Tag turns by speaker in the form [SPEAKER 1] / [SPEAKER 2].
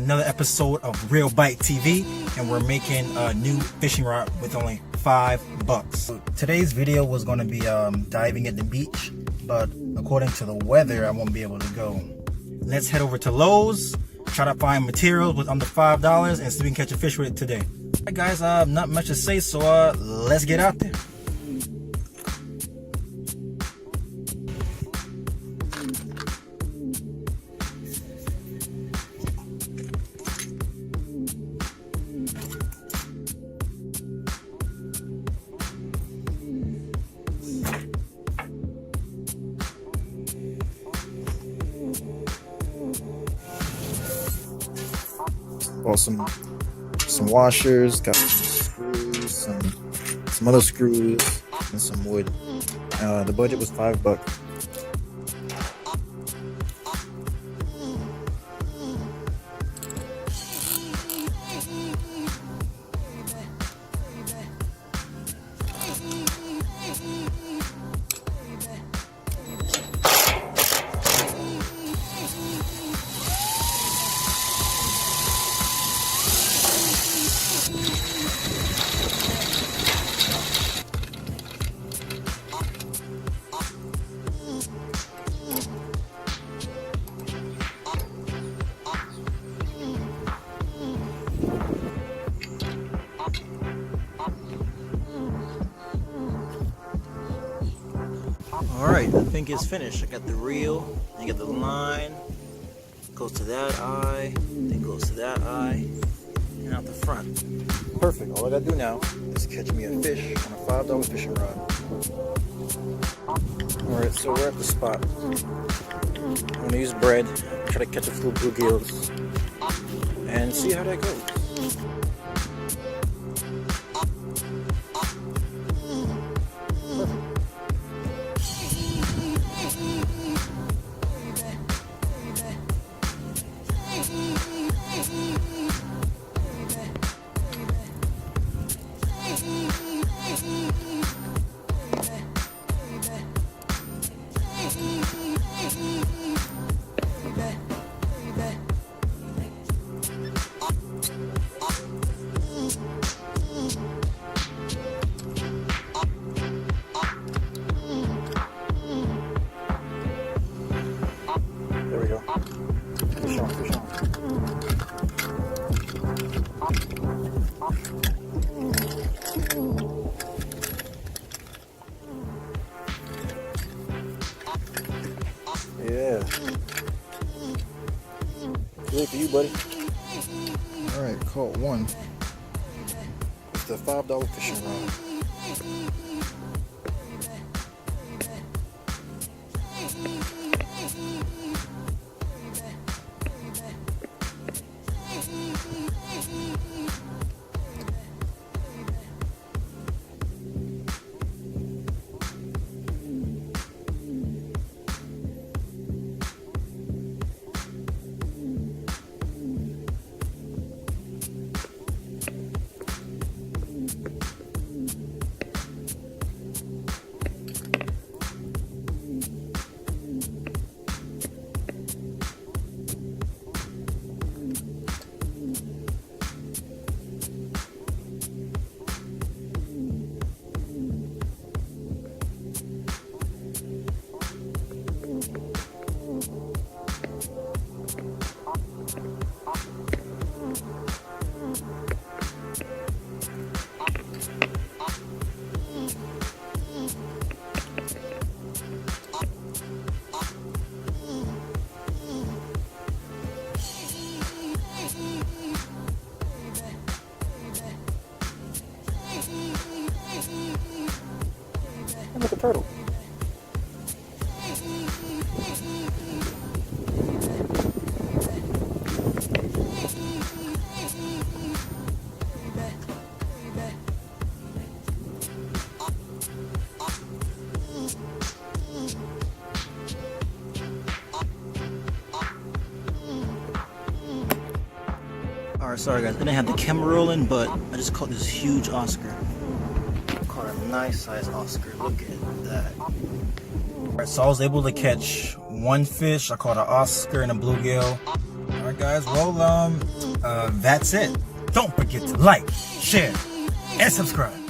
[SPEAKER 1] another episode of Real Bite TV, and we're making a new fishing rod with only $5. So today's video was going to be diving at the beach, but according to the weather, I won't be able to go. Let's head over to Lowe's, try to find materials with under $5, and see if we can catch a fish with it today. Alright guys, not much to say, so let's get out there. Well, some washers, got some screws, some other screws, and some wood. The budget was $5. Alright, I think it's finished. I got the reel, I got the line, goes to that eye, then goes to that eye, and out the front. Perfect. All I gotta do now is catch me a fish on a $5 fishing rod. Alright, so we're at the spot. I'm gonna use bread, try to catch a few bluegills, and see how that goes. There we go. Fish on, fish on. Yeah. Good for you, buddy. Alright, caught one. It's the $5 fishing rod. Look at the turtle. Alright, sorry guys, I didn't have the camera rolling, but I just caught this huge Oscar. Caught a nice sized Oscar, look at that. Alright, so I was able to catch one fish. I caught an Oscar and a bluegill. Alright, guys. Well, that's it. Don't forget to like, share, and subscribe.